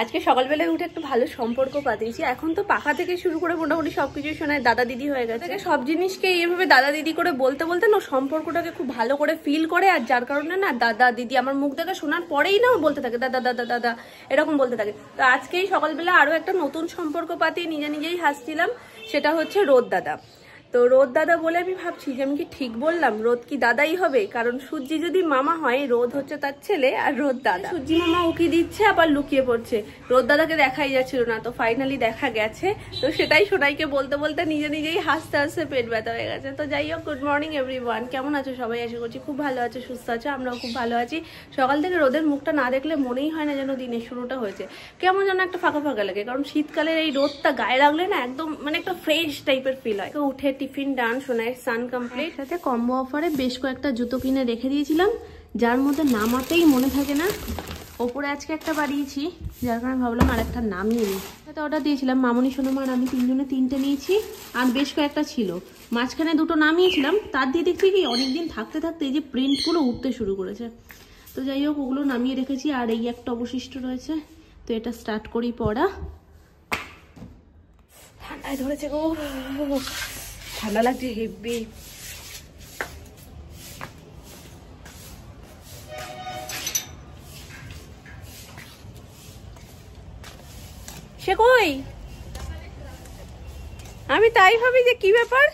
আজকে সকালবেলায় উঠে একটু ভালো সম্পর্ক পাতিয়েছি। এখন তো পাখা থেকে শুরু করে মোটামুটি সবকিছুই শোনায় দাদা দিদি হয়ে গেছে। সব জিনিসকে এইভাবে দাদা দিদি করে বলতে বলতে না সম্পর্কটাকে খুব ভালো করে ফিল করে, আর যার কারণে না দাদা দিদি আমার মুখ দেখা শোনার পরেই না বলতে থাকে দাদা দাদা দাদা এরকম বলতে থাকে। তো আজকেই সকালবেলা আরো একটা নতুন সম্পর্ক পাতিয়ে নিজেই হাসছিলাম, সেটা হচ্ছে রোদ দাদা। তো রোদ দাদা বলে আমি ভাবছি যে আমি কি ঠিক বললাম, রোদ কি দাদাই হবে? কারণ সূর্যি যদি মামা হয়, রোদ হচ্ছে তার ছেলে আর রোদ দাদা। সূর্যি মামা উকি দিচ্ছে আবার লুকিয়ে পড়ছে, রোদ দাদাকে দেখাই যাচ্ছিল না, তো ফাইনালি দেখা গেছে। তো সেটাই সোনাইকে বলতে বলতে নিজেই হাসতে হাসতে পেট ব্যথা হয়ে গেছে। তো যাই হোক, গুড মর্নিং এভরিওয়ান, কেমন আছো সবাই? আশা করছি খুব ভালো আছো, সুস্থ আছো, আমরাও খুব ভালো আছি। সকাল থেকে রোদের মুখটা না দেখলে মনেই হয় না যেন দিনের শুরুটা হয়েছে, কেমন যেন একটা ফাঁকা ফাঁকা লাগে। কারণ শীতকালের এই রোদটা গায়ে লাগলে না একদম মানে একটা ফ্রেশ টাইপের ফিল হয়। তো উঠে টিফিন ডান, সোনাইয়ের সান কমপ্লিট। সাথে কম্বো অফারে বেশ কয়েকটা জুতো কিনে রেখে দিয়েছিলাম, যার মধ্যে নামাতেই মনে থাকে না। ওপরে আজকে একটা বাড়িয়েছি, যার কারণে ভাবলাম আর একটা নামিয়ে নিই। সাথে অর্ডার দিয়েছিলাম মামনি সোনামা আর আমি তিনজনে তিনটে নিয়েছি, আর বেশ কয়েকটা ছিল, মাঝখানে দুটো নামিয়েছিলাম। তার দিয়ে দেখছি কি অনেকদিন থাকতে থাকতে এই যে প্রিন্টগুলো উঠতে শুরু করেছে। তো যাই হোক, ওগুলো নামিয়ে রেখেছি, আর এই একটা অবশিষ্ট রয়েছে। তো এটা স্টার্ট করি পড়া। ঠান্ডায় ধরেছে গো, ঠান্ডা লাগছে হেব্বি। সে কই? আমি তাই ভাবি যে কি ব্যাপার,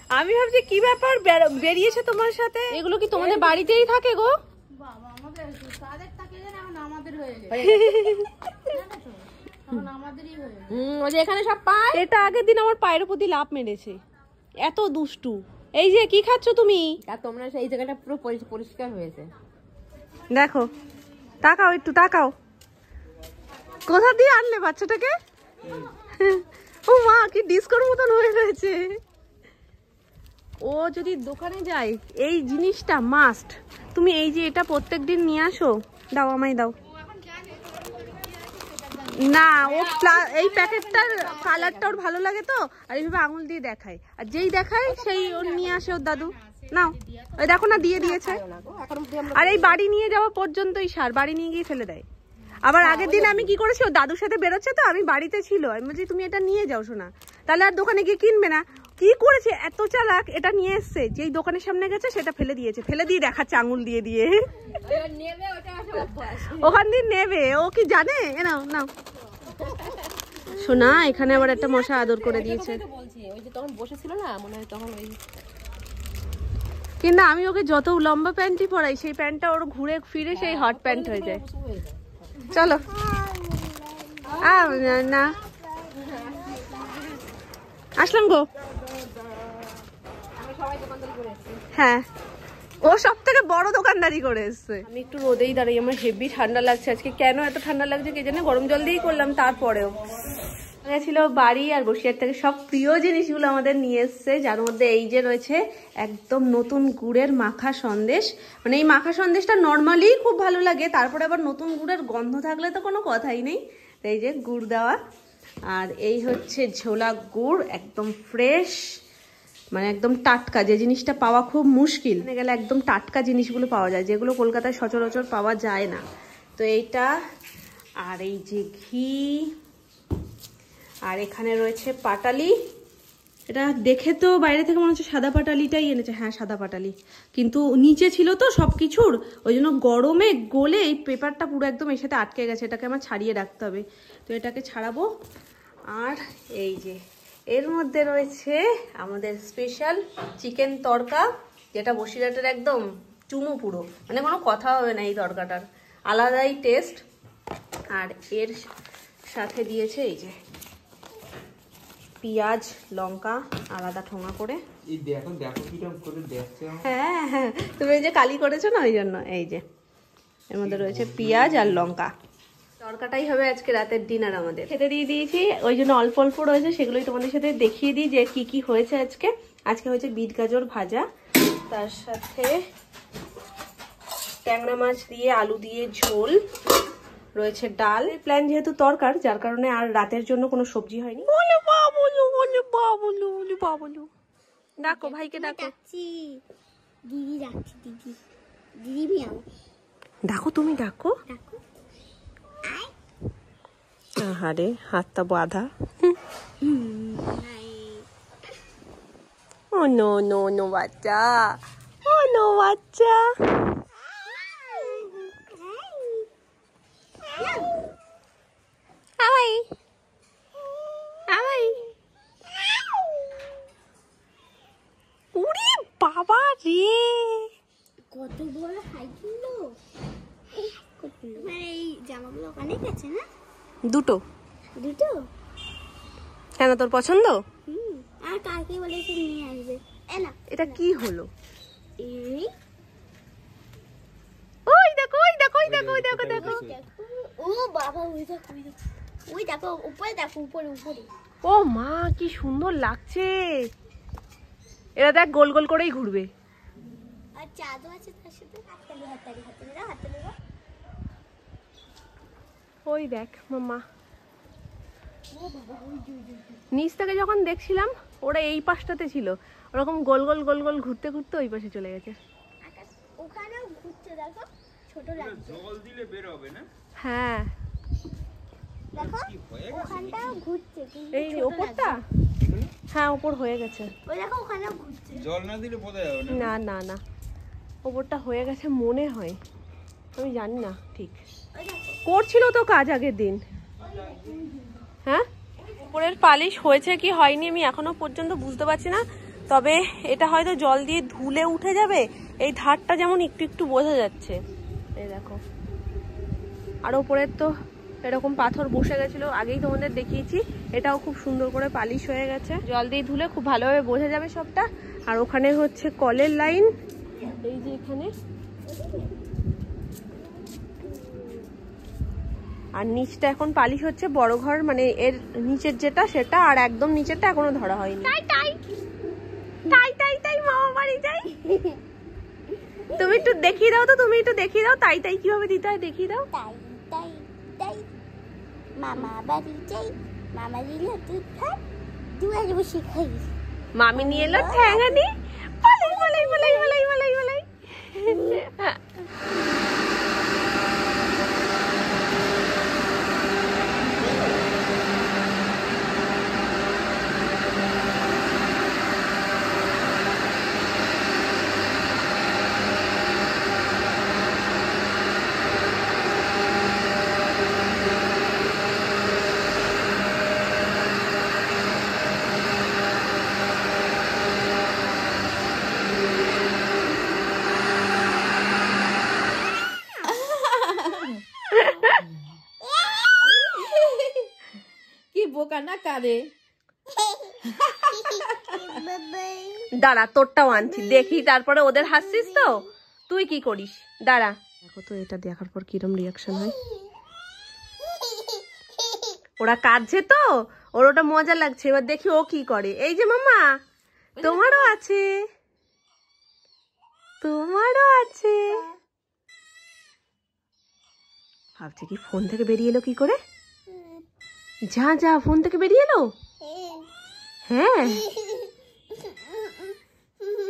আমি ভাবছি কি ব্যাপার বেরিয়েছে তোমার সাথে। এগুলো কি তোমাদের বাড়িতেই থাকে গো? বাবা আমাদের তাদের থাকে না, এখন আমাদের হয়ে গেছে। ওই যে এখানে সব পায়, এটা আগের দিন আমার পায়ের উপর দিয়ে লাফ মেরেছে, এত দুষ্টু। এই যে কি খাচ্ছ তুমি? তোমরা সেই জায়গাটা পুরো পরিষ্কার হয়েছে, দেখো, তাকাও একটু তাকাও। কোথা দিয়ে আনলে বাচ্চাটাকে? ও মা, কি ডিস্কোর মতন হয়ে রয়েছে। ও যদি দোকানে যায় এই জিনিসটা মাস্ট। তুমি এই যে এটা প্রত্যেকদিন নিয়ে আসো, দাও আমায় দাও না। ও এই প্যাকেটটার কালারটা ওর ভালো লাগে তো, আর এইভাবে আঙুল দিয়ে দেখায়, আর যেই দেখায় সেই ওর নিয়ে আসে ওর দাদু। নাও, ওই দেখো না দিয়ে দিয়েছে। আর এই বাড়ি নিয়ে যাওয়া পর্যন্তই সার, বাড়ি নিয়ে গিয়ে ফেলে দেয়। আবার আগের দিন আমি কি করেছি, ও দাদুর সাথে বেরোচ্ছে তো, আমি বাড়িতে ছিল, আমি বলছি তুমি এটা নিয়ে যাও শোনা, তাহলে আর দোকানে গিয়ে কিনবে না। কি করেছে এত চালাক, এটা নিয়ে এসছে, যেই দোকানের সামনে গেছে সেটা ফেলে দিয়েছে, ফেলে দিয়ে দেখাচ্ছে আঙুল দিয়ে দিয়ে। ওখান দিয়ে নেবে, ও কি জানে? নাও নাও শোনা, এখানে আবার একটা মশা আদর করে দিয়েছে। কিন্তু আমি ওকে যত লম্বা প্যান্টই পরাই, সেই প্যান্টটা ওর ঘুরে ফিরে সেই হট প্যান্ট হয়ে যায়। চলো না, আসলাম গো। হ্যাঁ, ও সব থেকে বড় দোকানদারি করে এসছে। আমি একটু রোদেই দাঁড়াই, আমার হেভি ঠান্ডা লাগছে আজকে। কেন এত ঠান্ডা লাগছে কে জানে, গরম জল দিয়েই করলাম। তারপরেও ছিল বাড়ি আর বসিরহাট থেকে সব প্রিয় জিনিসগুলো আমাদের নিয়ে এসছে, যার মধ্যে এই যে রয়েছে একদম নতুন গুড়ের মাখা সন্দেশ। মানে এই মাখা সন্দেশটা নর্মালি খুব ভালো লাগে, তারপরে আবার নতুন গুড়ের গন্ধ থাকলে তো কোনো কথাই নেই। তো এই যে গুড় দেওয়া, আর এই হচ্ছে ঝোলা গুড়, একদম ফ্রেশ, মানে একদম টাটকা, যে জিনিসটা পাওয়া খুব মুশকিল, গেলে একদম টাটকা জিনিসগুলো পাওয়া যায়, যেগুলো কলকাতায় সচরাচর পাওয়া যায় না। তো এইটা, আর এই যে ঘি, আর এখানে রয়েছে পাটালি। এটা দেখে তো বাইরে থেকে মনে হচ্ছে সাদা পাটালিটাই এনেছে, হ্যাঁ সাদা পাটালি, কিন্তু নিচে ছিল তো সব কিছুর, ওই জন্য গরমে গলে এই পেপারটা পুরো একদম এর সাথে আটকে গেছে, এটাকে আমার ছাড়িয়ে রাখতে হবে। তো এটাকে ছাড়াবো। আর এই যে এর মধ্যে রয়েছে আমাদের স্পেশাল চিকেন তড়কা, যেটা বসিরহাটের একদম চুমু পুরো, মানে কোনো কথা হবে না এই তড়কাটার, আলাদাই টেস্ট। আর এর সাথে দিয়েছে এই যে পেঁয়াজ লঙ্কা আলাদা ঠোঙা করে। হ্যাঁ হ্যাঁ, তুমি এই যে কালি করেছো না, ওই জন্য। এই যে এর মধ্যে রয়েছে পেঁয়াজ আর লঙ্কা। তরকাটাই হবে আজকে রাতের ডিনার আমাদের। খেতে দিয়ে দিয়েছি, ওই জন্য অল্প অল্প রয়েছে, সেগুলোই তোমাদের সাথে দেখিয়ে দিই যে কি কি হয়েছে আজকে। আজকে হয়েছে বিট গাজর ভাজা, তার সাথে ট্যাংরা মাছ দিয়ে আলু দিয়ে ঝোল, রয়েছে ডাল। প্ল্যান যেহেতু তরকার, যার কারণে আর রাতের জন্য কোনো সবজি হয়নি। ডাকো ভাইকে, ডাকো দিদি, ডাকছি দিদি, দিদি মিয়াও। ডাকো, তুমি ডাকো। আহারে হাতটা বাঁধা। ও নো নো নো বাচ্চা, ও নো বাচ্চা। আওয়াই আওয়াই। উড়ি বাবা রে, কত বড় সাইকেল মানে এই জামাগুলো অনেক আছে না? দুটো দুটো? কেন তোর পছন্দ? আর কাকে বলেছে নিয়ে আসবে? না এটা কি হলো? এই ওই দেখো ওই দেখো ওই দেখো ওই দেখো দেখো। ও বাবা, ওই দেখো ওই দেখো ওই দেখো, উপরে দেখো, উপরে উপরে। ও মা কি সুন্দর লাগছে। এরা দেখ গোল গোল করেই ঘুরবে। আর চাঁদও আছে তার সাথে। হাততালি হাততালি হাততালি দাও, হাততালি দাও। ওই দেখ মাম্মা, নিচ থেকে যখন দেখছিলাম ওরা এই পাশটাতে ছিল, ওরকম গোল গোল গোল গোল ঘুরতে ঘুরতে ওই পাশে চলে গেছে। আকাশ ওখানেও ঘুরছে দেখো, ছোট লাগছে। জল দিলে বের হবে না? হ্যাঁ দেখো ওখানটাও ঘুরছে, কিন্তু এই ওপরটা, হ্যাঁ ওপর হয়ে গেছে। ওই দেখো ওখানেও ঘুরছে। জল না দিলে বোঝা যাবে না। না না না, ওপরটা হয়ে গেছে মনে হয়, আমি জানি না ঠিক। ওই দেখো করছিল তো কাজ আগের দিন। হ্যাঁ উপরের পালিশ হয়েছে কি হয়নি আমি এখনো পর্যন্ত বুঝতে পারছি না, তবে এটা হয়তো জল দিয়ে ধুলে উঠে যাবে। এই ধারটা যেমন একটু একটু বোঝা যাচ্ছে, এই দেখো। আর উপরের তো এরকম পাথর বসে গেছিল, আগেই তোমাদের দেখিয়েছি। এটাও খুব সুন্দর করে পালিশ হয়ে গেছে, জল দিয়ে ধুলে খুব ভালোভাবে বোঝা যাবে সবটা। আর ওখানে হচ্ছে কলের লাইন, এই যে এখানে। আর নিচটা এখন পালিশ হচ্ছে, বড় ঘর মানে এর নিচের যেটা সেটা, আর একদম নিচেরটা এখনো ধরা হয়নি। তাই তাই তাই তাই তাই মামা বাড়ি যাই। তুমি একটু দেখিয়ে দাও তো, তুমি একটু দেখিয়ে দাও তাই তাই কিভাবে দিতে হয়, দেখিয়ে দাও। তাই তাই তাই মামা বাড়ি যাই, মামা দিল তুই খাই, দুয়ারে বসে খাই। মামি নিয়ে এলো ঠ্যাঙানি, বলাই বলাই বলাই বলাই বলাই বলাই। কি বোকা না কারে। দাঁড়া তোরটাও আনছি দেখি, তারপরে ওদের হাসছিস তো। তুই কি করিস দাঁড়া, দেখো তো এটা দেখার পর কিরম রিয়াকশন হয়। ওরা কাঁদছে তো, ওর ওটা মজা লাগছে, এবার দেখি ও কি করে। এই যে মামা তোমারও আছে, তোমারও আছে। ভাবছে কি ফোন থেকে বেরিয়ে এলো কি করে, যা যা ফোন থেকে বেরিয়ে এলো। হ্যাঁ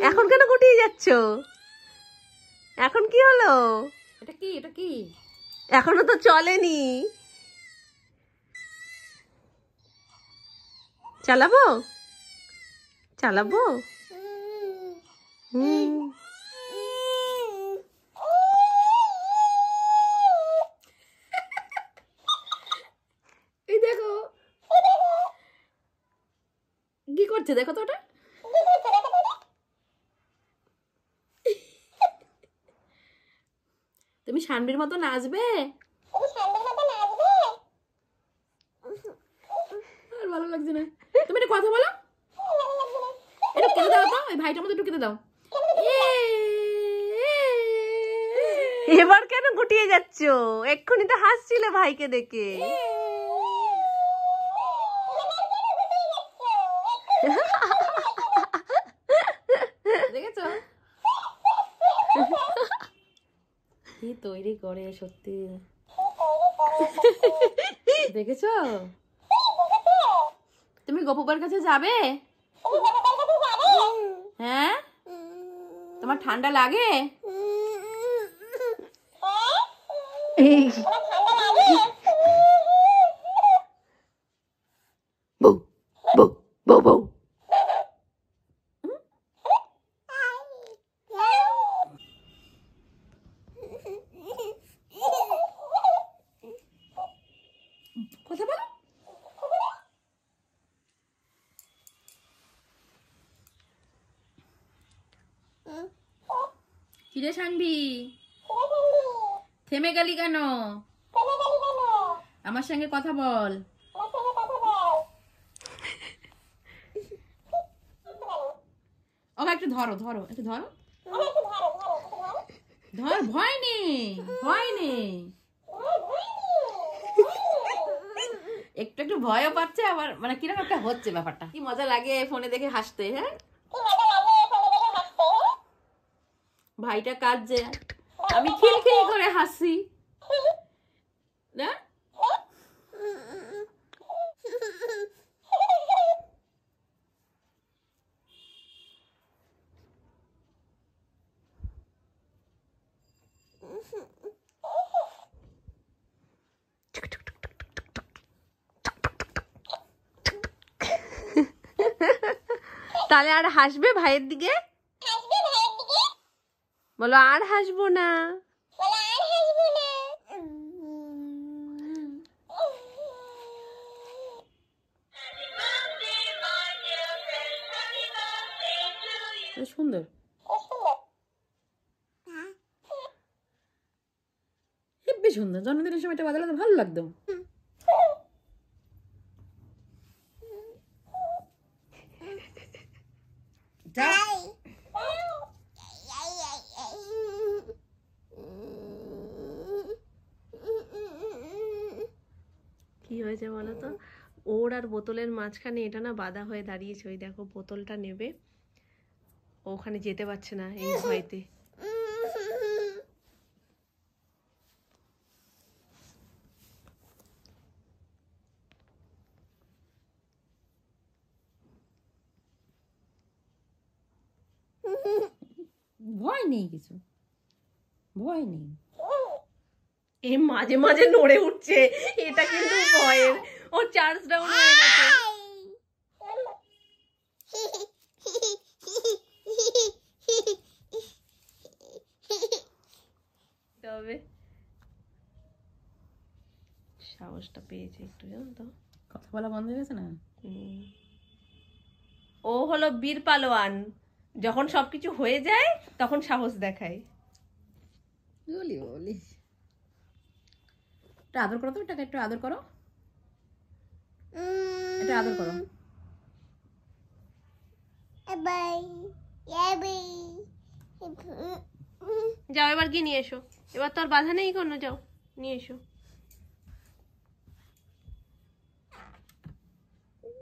এখন কেন গুটিয়ে যাচ্ছ, এখন কি হলো? এটা কি, এটা কি? এখনো তো চলেনি, চালাবো চালাবো। এই দেখো কি করছে, দেখো তো ওটা। তুমি শানবির মতো নাচবে, আর ভালো লাগছে না। তুমি একটা কথা বলো, একটু কেঁদে দাও তো, ওই ভাইটার মতো একটু কেঁদে দাও। এবার কেন গুটিয়ে যাচ্ছ, এক্ষুনি তো হাসছিলে ভাইকে দেখে। দেখেছো কি তৈরি করে সত্যি, দেখেছো? তুমি গোপুবার কাছে যাবে? হ্যাঁ তোমার ঠান্ডা লাগে? কথা বলো। কিরে শানবি, থেমে গেলি কেন? আমার সঙ্গে কথা বল। ওকে একটু ধরো ধরো, একটু ধরো ধর, ভয় নেই ভয় নেই। একটু একটু ভয়ও পাচ্ছে, আবার মানে কিরকম একটা হচ্ছে ব্যাপারটা। কি মজা লাগে ফোনে দেখে হাসতে। হ্যাঁ, ভাইটা কাঁদছে, আমি খিলখিল করে হাসি না। তাহলে আর হাসবে ভাইয়ের দিকে? বলো আর হাসবো না। সুন্দর, হেব্বি সুন্দর। জন্মদিনের সময়টা বাজালে তো ভালো লাগতো। কি হয়েছে বলো তো, ওর আর বোতলের মাঝখানে এটা না বাধা হয়ে দাঁড়িয়েছে। ওই দেখো বোতলটা নেবে, ওখানে যেতে পারছে না এই ভয়তে। ভয় নেই, কিছু ভয় নেই। এ মাঝে মাঝে নড়ে উঠছে, এটা কিন্তু ভয়ের। ও চার্জ ডাউন হয়ে গেছে। তবে সাহসটা পেয়েছে একটু, জানো তো। কথা বলা বন্ধ হয়ে গেছে না। ও হলো বীর পালোয়ান, যখন সবকিছু হয়ে যায় তখন সাহস দেখায়। বলি বলি, একটু আদর করো তো, এটাকে একটু আদর করো, এটা আদর করো। যাও এবার গিয়ে নিয়ে এসো, এবার তো আর বাধা নেই কোনো, যাও নিয়ে এসো।